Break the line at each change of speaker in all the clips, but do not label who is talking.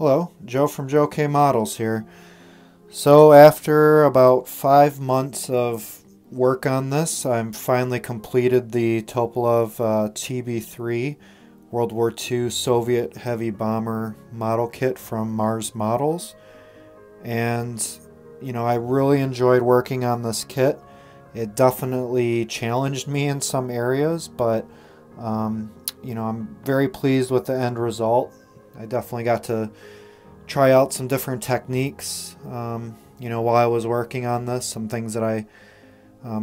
Hello, Joe from Joe K Models here. So after about 5 months of work on this, I'm finally completed the Tupolev TB3 World War II Soviet heavy bomber model kit from Mars Models. And, I really enjoyed working on this kit. It definitely challenged me in some areas, but, I'm very pleased with the end result. I definitely got to try out some different techniques, while I was working on this. Some things that I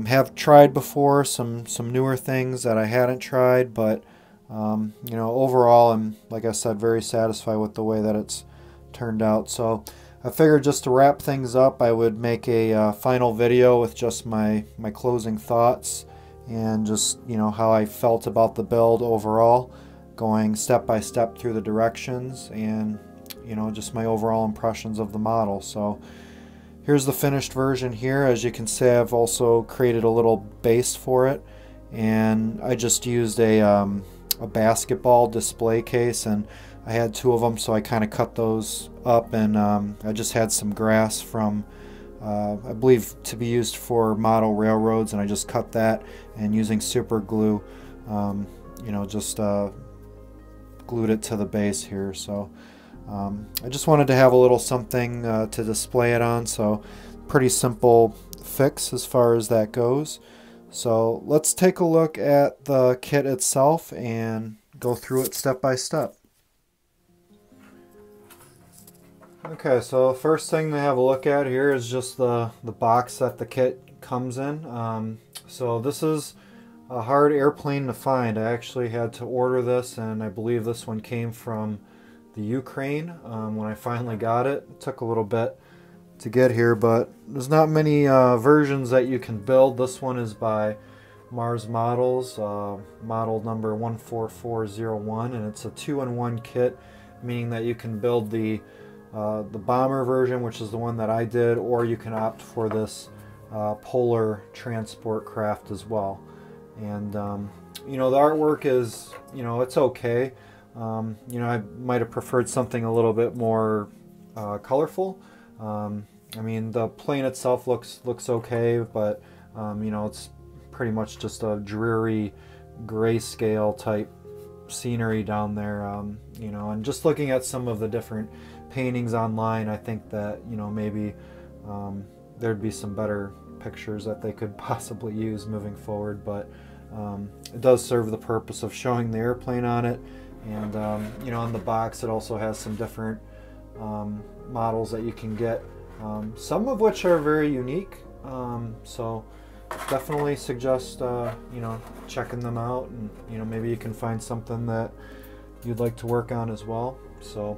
have tried before, some newer things that I hadn't tried, but, overall I'm, like I said, very satisfied with the way that it's turned out. So I figured just to wrap things up, I would make a final video with just my closing thoughts and just, how I felt about the build overall, going step by step through the directions and, just my overall impressions of the model. So here's the finished version here. As you can see, I've also created a little base for it, and I just used a basketball display case, and I had two of them, so I kind of cut those up, and I just had some grass from I believe to be used for model railroads, and I just cut that, and using super glue just glued it to the base here. So I just wanted to have a little something to display it on, so pretty simple fix as far as that goes. So let's take a look at the kit itself and go through it step by step. Okay, so the first thing to have a look at here is just the box that the kit comes in. So this is a hard airplane to find. I actually had to order this, and I believe this one came from the Ukraine when I finally got it. It took a little bit to get here, but there's not many versions that you can build. This one is by Mars Models, model number 14401, and it's a 2-in-1 kit, meaning that you can build the bomber version, which is the one that I did, or you can opt for this polar transport craft as well. And the artwork is, it's okay. I might have preferred something a little bit more colorful. I mean, the plane itself looks okay, but it's pretty much just a dreary grayscale type scenery down there. And just looking at some of the different paintings online, I think that maybe there'd be some better pictures that they could possibly use moving forward, but it does serve the purpose of showing the airplane on it. And in the box it also has some different models that you can get, some of which are very unique, so definitely suggest checking them out, and maybe you can find something that you'd like to work on as well. So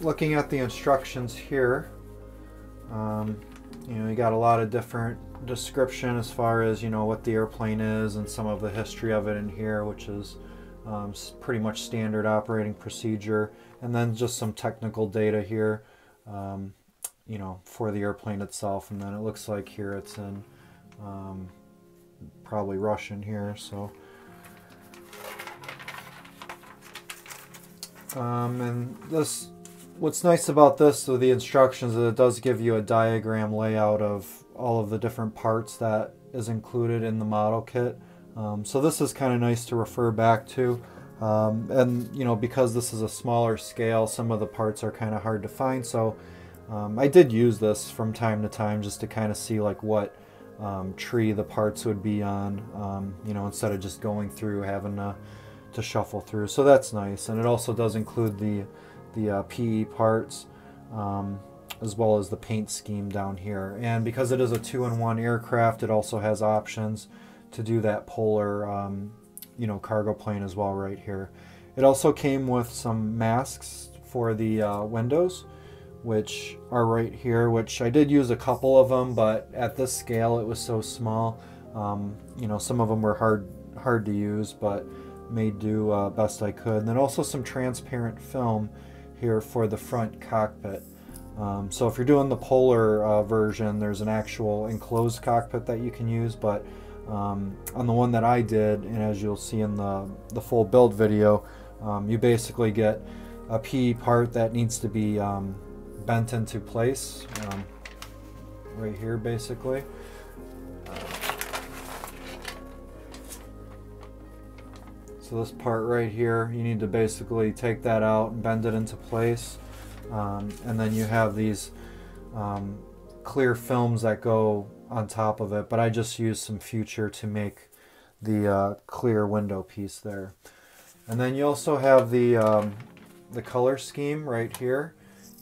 looking at the instructions here, you got a lot of different description as far as what the airplane is and some of the history of it in here, which is pretty much standard operating procedure, and then just some technical data here for the airplane itself. And then it looks like here it's in probably Russian here. So and this, what's nice about this with the instructions is it does give you a diagram layout of all of the different parts that is included in the model kit. So this is kind of nice to refer back to, and because this is a smaller scale, some of the parts are kind of hard to find. So I did use this from time to time just to kind of see like what tree the parts would be on, instead of just going through having to shuffle through. So that's nice, and it also does include the PE parts, as well as the paint scheme down here. And because it is a 2-in-1 aircraft, it also has options to do that polar cargo plane as well right here. It also came with some masks for the windows, which are right here, which I did use a couple of them, but at this scale it was so small, some of them were hard to use, but made do best I could. And then also some transparent film here for the front cockpit. So if you're doing the polar version, there's an actual enclosed cockpit that you can use, but on the one that I did, and as you'll see in the full build video, you basically get a PE part that needs to be bent into place, right here basically. So this part right here, you need to basically take that out and bend it into place. And then you have these clear films that go on top of it, but I just used some Future to make the clear window piece there. And then you also have the color scheme right here,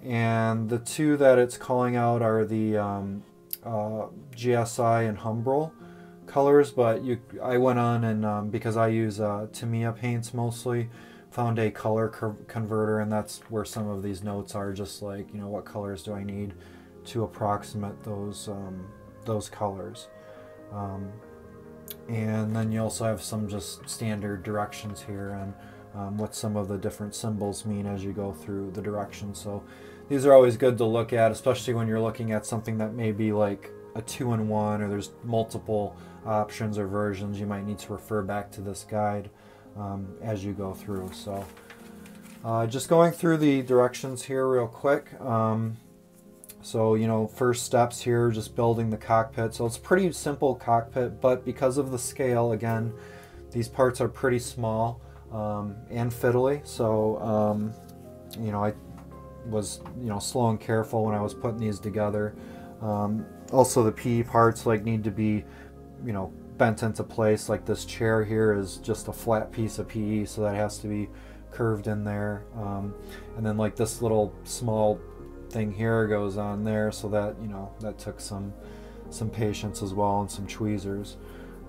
and the two that it's calling out are the GSI and Humbrol colors, but I went on and because I use Tamiya paints mostly, found a color converter, and that's where some of these notes are, just like, you know, what colors do I need to approximate those colors. And then you also have some just standard directions here and what some of the different symbols mean as you go through the directions. So these are always good to look at, especially when you're looking at something that may be like a 2-in-1, or there's multiple options or versions. You might need to refer back to this guide as you go through. So just going through the directions here real quick. So, you know, first steps here, just building the cockpit. So it's a pretty simple cockpit, but because of the scale, again, these parts are pretty small and fiddly. So, you know, I was, you know, slow and careful when I was putting these together. Also, the PE parts like need to be, you know, bent into place. Like this chair here is just a flat piece of PE, so that has to be curved in there. And then like this little small thing here goes on there, so that, you know, that took some patience as well, and some tweezers.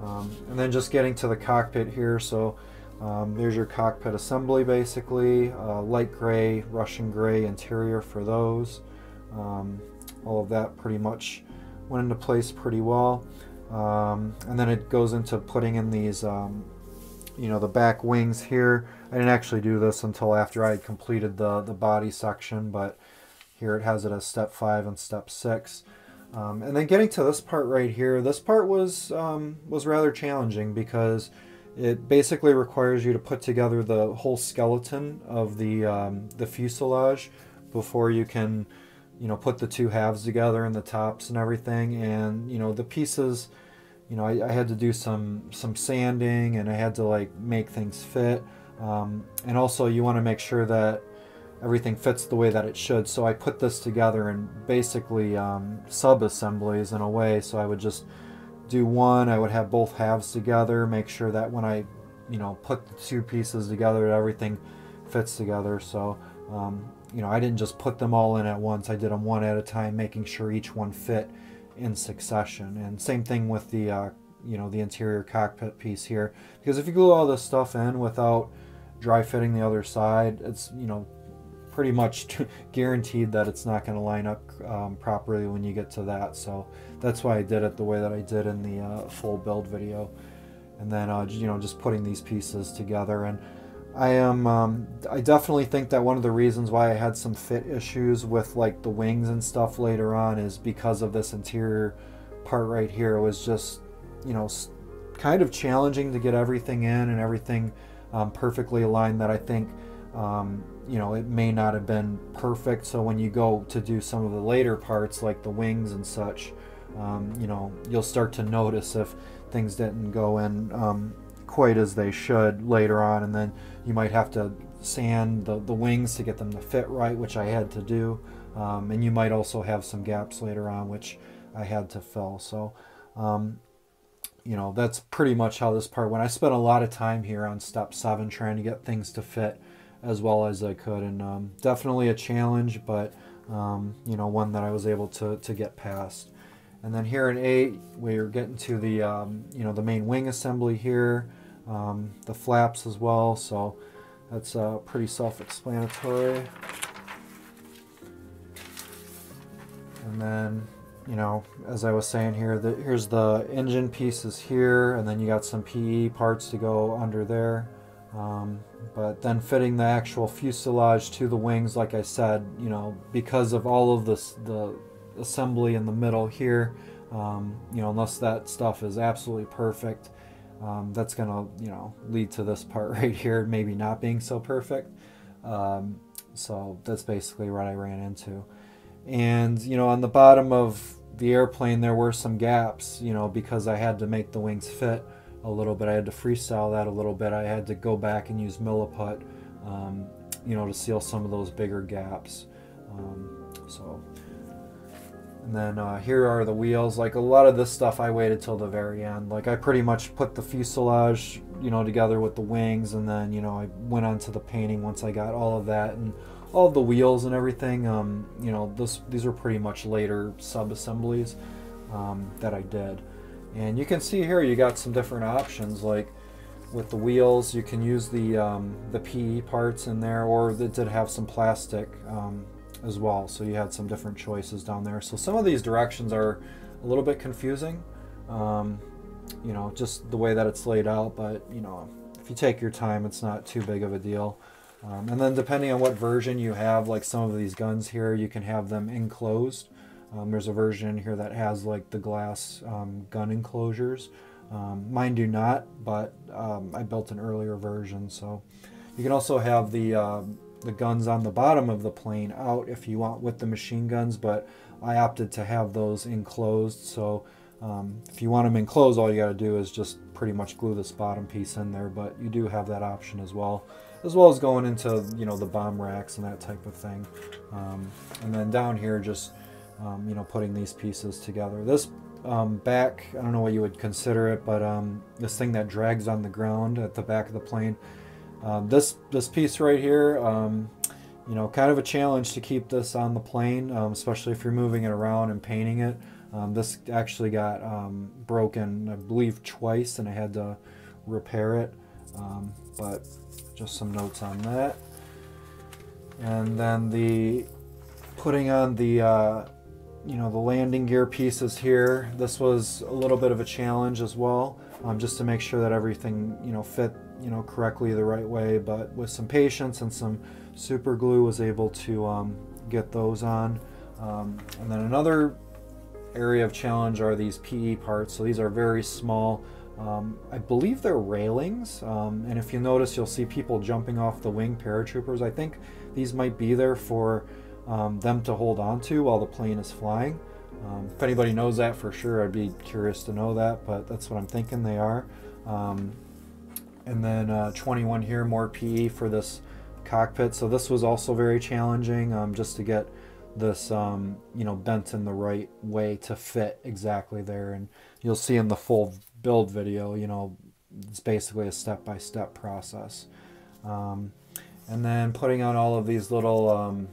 And then just getting to the cockpit here. So there's your cockpit assembly basically. Light gray, Russian gray interior for those. All of that pretty much went into place pretty well. And then it goes into putting in these, you know, the back wings here. I didn't actually do this until after I had completed the body section, but here it has it as step 5 and step 6. And then getting to this part right here, this part was rather challenging because it basically requires you to put together the whole skeleton of the fuselage before you can, you know, put the two halves together and the tops and everything. And, you know, the pieces, you know, I had to do some sanding, and I had to like make things fit. And also you want to make sure that everything fits the way that it should. So I put this together in basically sub-assemblies in a way. So I would just do one, I would have both halves together, make sure that when I, you know, put the two pieces together, everything fits together. So, you know, I didn't just put them all in at once. I did them one at a time, making sure each one fit in succession. And same thing with the, you know, the interior cockpit piece here. Because if you glue all this stuff in without dry fitting the other side, it's, you know, pretty much guaranteed that it's not going to line up properly when you get to that. So that's why I did it the way that I did in the full build video. And then you know, just putting these pieces together. And I definitely think that one of the reasons why I had some fit issues with like the wings and stuff later on is because of this interior part right here. It was just, you know, kind of challenging to get everything in and everything perfectly aligned, that I think you know, it may not have been perfect. So when you go to do some of the later parts like the wings and such, you know, you'll start to notice if things didn't go in quite as they should later on, and then you might have to sand the wings to get them to fit right, which I had to do. And you might also have some gaps later on, which I had to fill. So you know, that's pretty much how this part went. I spent a lot of time here on step 7 trying to get things to fit as well as I could, and definitely a challenge, but you know, one that I was able to get past. And then here in 8, we're getting to the you know, the main wing assembly here, the flaps as well. So that's pretty self-explanatory. And then, you know, as I was saying here, here's the engine pieces here, and then you got some PE parts to go under there. But then fitting the actual fuselage to the wings, like I said, you know, because of all of this, the assembly in the middle here, you know, unless that stuff is absolutely perfect, that's gonna, you know, lead to this part right here maybe not being so perfect. So that's basically what I ran into. And, you know, on the bottom of the airplane there were some gaps, you know, because I had to make the wings fit a little bit. I had to freestyle that a little bit. I had to go back and use milliput, you know, to seal some of those bigger gaps. So, and then here are the wheels. Like a lot of this stuff I waited till the very end. Like I pretty much put the fuselage, you know, together with the wings, and then, you know, I went on to the painting once I got all of that and all of the wheels and everything. You know, these are pretty much later sub-assemblies that I did. And you can see here you got some different options. Like with the wheels, you can use the PE parts in there, or it did have some plastic as well. So you had some different choices down there. So some of these directions are a little bit confusing, you know, just the way that it's laid out. But, you know, if you take your time, it's not too big of a deal. And then depending on what version you have, like some of these guns here, you can have them enclosed. There's a version here that has like the glass gun enclosures. Mine do not, but I built an earlier version. So you can also have the guns on the bottom of the plane out if you want with the machine guns, but I opted to have those enclosed. So if you want them enclosed, all you got to do is just pretty much glue this bottom piece in there, but you do have that option as well as going into, you know, the bomb racks and that type of thing. And then down here, just you know, putting these pieces together. This back, I don't know what you would consider it, but this thing that drags on the ground at the back of the plane, this piece right here, you know, kind of a challenge to keep this on the plane, especially if you're moving it around and painting it. This actually got broken, I believe, twice, and I had to repair it. But just some notes on that. And then the putting on the you know, the landing gear pieces here. This was a little bit of a challenge as well, just to make sure that everything, you know, fit, you know, correctly the right way. But with some patience and some super glue, was able to get those on. And then another area of challenge are these PE parts. So these are very small. I believe they're railings, and if you notice, you'll see people jumping off the wing, paratroopers. I think these might be there for them to hold on to while the plane is flying. If anybody knows that for sure, I'd be curious to know that, but that's what I'm thinking they are. And then 21 here, more PE for this cockpit. So this was also very challenging, just to get this you know, bent in the right way to fit exactly there. And you'll see in the full build video, you know, it's basically a step-by-step process. And then putting on all of these little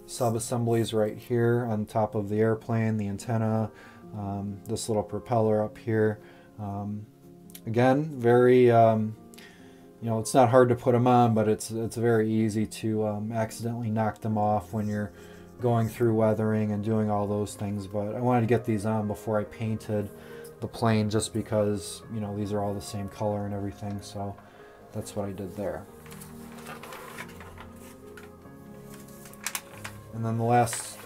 sub-assemblies right here on top of the airplane, the antenna, this little propeller up here. Again, very you know, it's not hard to put them on, but it's very easy to accidentally knock them off when you're going through weathering and doing all those things. But I wanted to get these on before I painted the plane, just because, you know, these are all the same color and everything. So that's what I did there. And then the last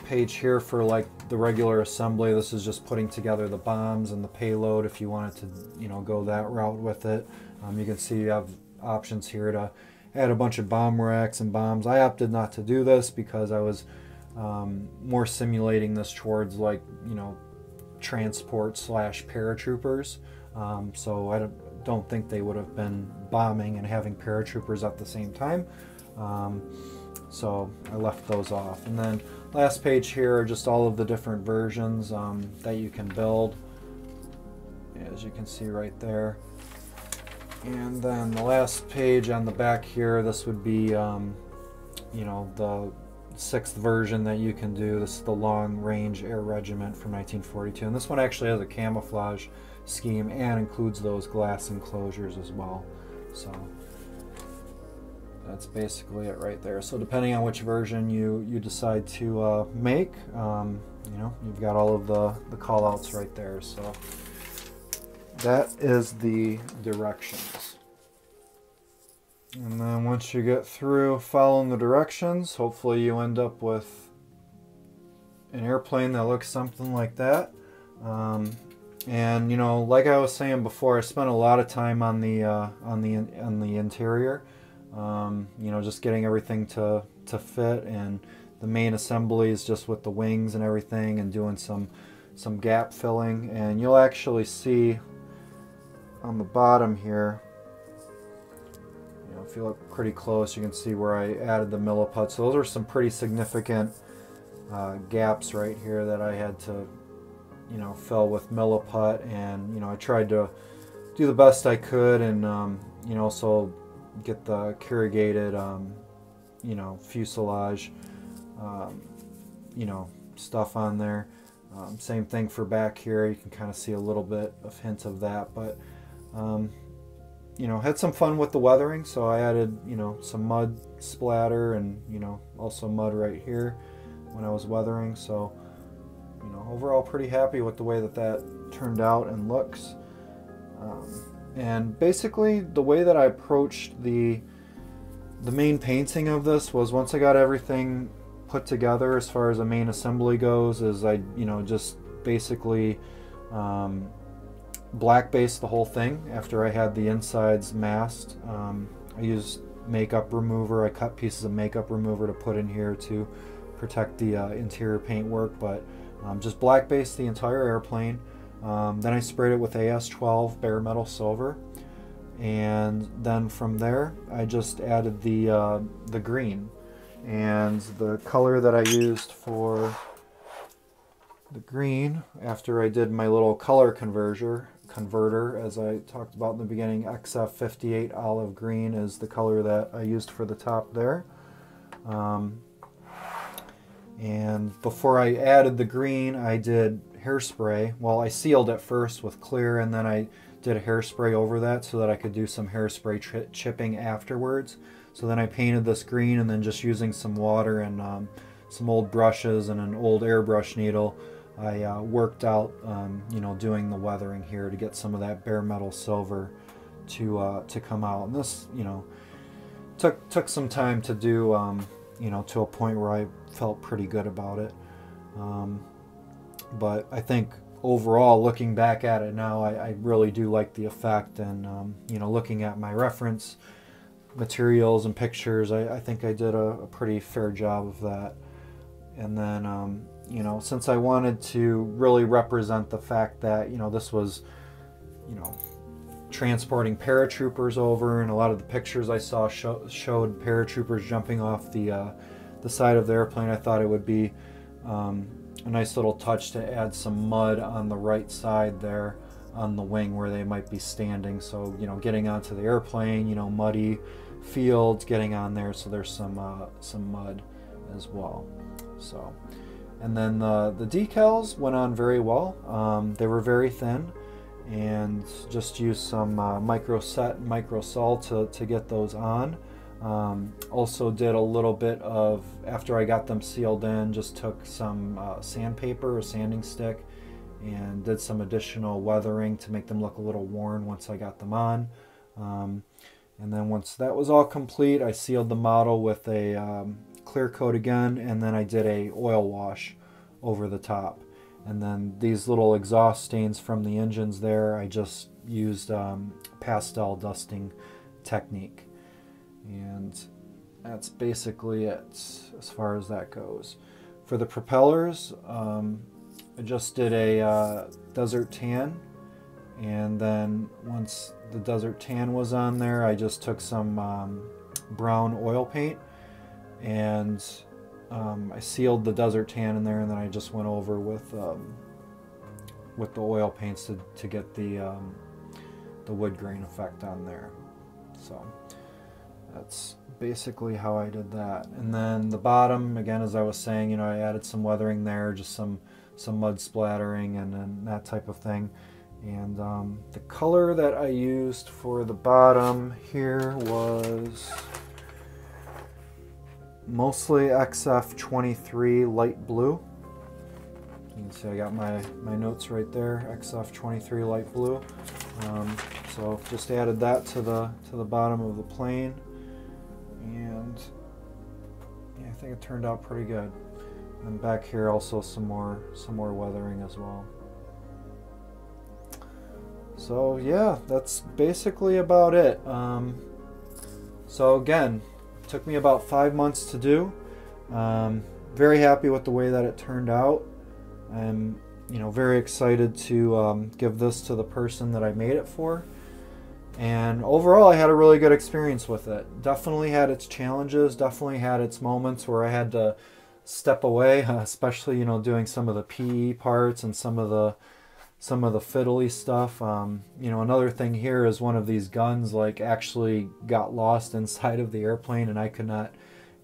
page here for like the regular assembly, this is just putting together the bombs and the payload if you wanted to, you know, go that route with it. You can see you have options here to add a bunch of bomb racks and bombs. I opted not to do this because I was more simulating this towards, like, you know, transport / paratroopers. So I don't think they would have been bombing and having paratroopers at the same time. So I left those off. And then last page here are just all of the different versions that you can build, as you can see right there. And then the last page on the back here, this would be you know, the 6th version that you can do. This is the Long Range Air Regiment from 1942, and this one actually has a camouflage scheme and includes those glass enclosures as well. So that's basically it right there. So depending on which version you decide to make, you know, you've got all of the call outs right there. So that is the directions. And then once you get through following the directions, hopefully you end up with an airplane that looks something like that. And, you know, like I was saying before, I spent a lot of time on the interior. You know, just getting everything to fit, and the main assembly is just with the wings and everything, and doing some gap filling. And you'll actually see on the bottom here, you know, if you look pretty close, you can see where I added the milliput. So those are some pretty significant gaps right here that I had to, you know, fill with milliput. And you know, I tried to do the best I could, and you know, also get the corrugated you know, fuselage you know, stuff on there. Same thing for back here, you can kind of see a little bit of hint of that. But you know, had some fun with the weathering, so I added, you know, some mud splatter, and you know, also mud right here when I was weathering. So you know, overall pretty happy with the way that turned out and looks. And basically the way that I approached the main painting of this was, once I got everything put together as far as the main assembly goes, is I, you know, just basically black based the whole thing after I had the insides masked. I used makeup remover. I cut pieces of makeup remover to put in here to protect the interior paint work, but just black based the entire airplane. Then I sprayed it with AS12 bare metal silver, and then from there I just added the green. And the color that I used for the green, after I did my little color converter, as I talked about in the beginning, XF58 olive green is the color that I used for the top there. And before I added the green, I did hairspray. Well, I sealed it first with clear, and then I did a hairspray over that so that I could do some hairspray chipping afterwards. So then I painted this green, and then just using some water and some old brushes and an old airbrush needle, I worked out, you know, doing the weathering here to get some of that bare metal silver to come out. And this, you know, took some time to do, you know, to a point where I felt pretty good about it. But I think overall, looking back at it now, I really do like the effect. And you know, looking at my reference materials and pictures, I think I did a pretty fair job of that. And then you know, since I wanted to really represent the fact that, you know, this was, you know, transporting paratroopers over, and a lot of the pictures I saw showed paratroopers jumping off the side of the airplane, I thought it would be a nice little touch to add some mud on the right side there on the wing where they might be standing. So, you know, getting onto the airplane, you know, muddy fields, getting on there, so there's some mud as well. So, and then the decals went on very well. They were very thin, and just used some micro sol to get those on. Also did a little bit of, after I got them sealed in, just took some sandpaper, a sanding stick, and did some additional weathering to make them look a little worn once I got them on. And then once that was all complete, I sealed the model with a clear coat again, and then I did a oil wash over the top. And then these little exhaust stains from the engines there, I just used pastel dusting technique. And that's basically it as far as that goes. For the propellers, I just did a desert tan, and then once the desert tan was on there, I just took some brown oil paint, and I sealed the desert tan in there, and then I just went over with the oil paints to get the wood grain effect on there. So that's basically how I did that. And then the bottom, again, as I was saying, you know, I added some weathering there, just some mud splattering and that type of thing. And the color that I used for the bottom here was mostly XF23 light blue. You can see I got my notes right there, XF23 light blue. So just added that to the bottom of the plane, and yeah, I think it turned out pretty good. And back here also some more weathering as well. So yeah, that's basically about it. So again, took me about 5 months to do. Very happy with the way that it turned out. I'm very excited to give this to the person that I made it for. And overall, I had a really good experience with it. Definitely had its challenges, definitely had its moments where I had to step away, especially, doing some of the PE parts and some of the fiddly stuff. Another thing here is one of these guns actually got lost inside of the airplane and I could not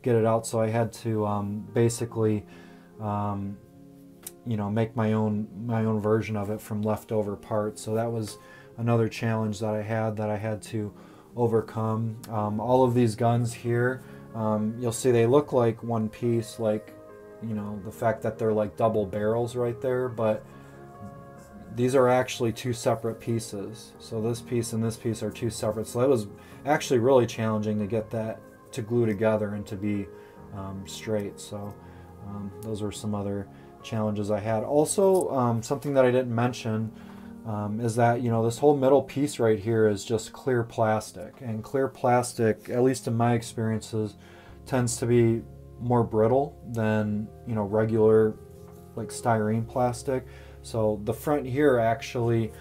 get it out, so I had to basically make my own version of it from leftover parts. So that was another challenge that I had to overcome. All of these guns here, you'll see they look like one piece, the fact that they're like double barrels right there, but these are actually two separate pieces. So this piece and this piece are two separate. So that was actually really challenging to get that to glue together and to be straight. So those were some other challenges I had. Also, something that I didn't mention is that this whole middle piece right here is just clear plastic, and clear plastic, at least in my experiences, tends to be more brittle than regular styrene plastic. So the front here actually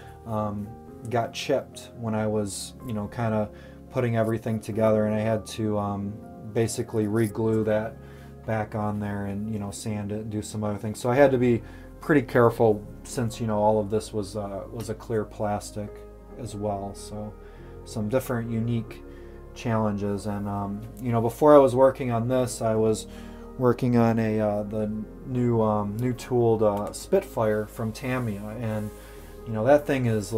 got chipped when I was kind of putting everything together, and I had to basically re-glue that back on there and sand it and do some other things. So I had to be pretty careful since all of this was a clear plastic as well. So some different unique challenges. And before I was working on this, I was working on the new tooled Spitfire from Tamiya, and that thing is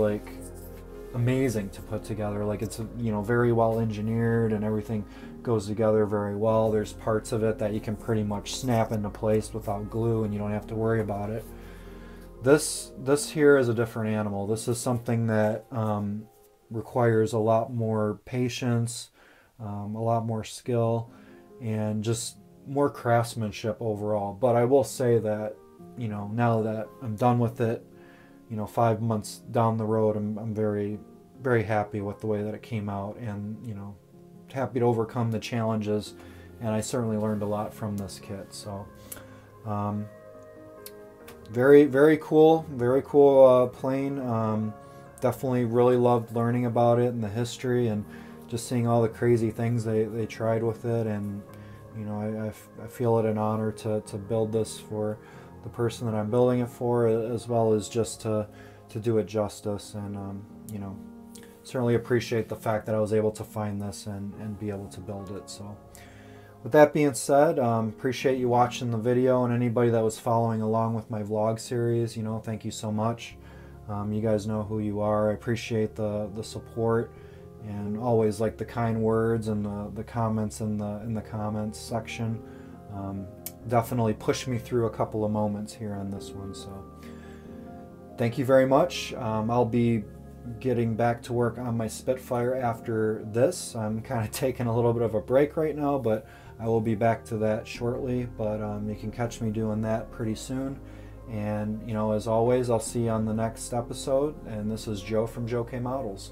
amazing to put together. It's very well engineered and everything goes together very well. There's parts of it that you can pretty much snap into place without glue and you don't have to worry about it. This here is a different animal. This is something that requires a lot more patience, a lot more skill, and just more craftsmanship overall. But I will say that now that I'm done with it, 5 months down the road, I'm very, very happy with the way that it came out, and happy to overcome the challenges, and I certainly learned a lot from this kit. So very, very cool plane. Definitely really loved learning about it and the history and just seeing all the crazy things they tried with it. And I feel it an honor to build this for the person that I'm building it for, as well as just to do it justice. And certainly appreciate the fact that I was able to find this and be able to build it. So with that being said, appreciate you watching the video, and anybody that was following along with my vlog series, thank you so much. You guys know who you are. I appreciate the support, and always the kind words and the comments in the comments section. Definitely pushed me through a couple of moments here on this one. So thank you very much. I'll be getting back to work on my Spitfire after this. I'm kind of taking a little bit of a break right now, but I will be back to that shortly. But you can catch me doing that pretty soon. And as always, I'll see you on the next episode. And this is Joe from Joe K Models.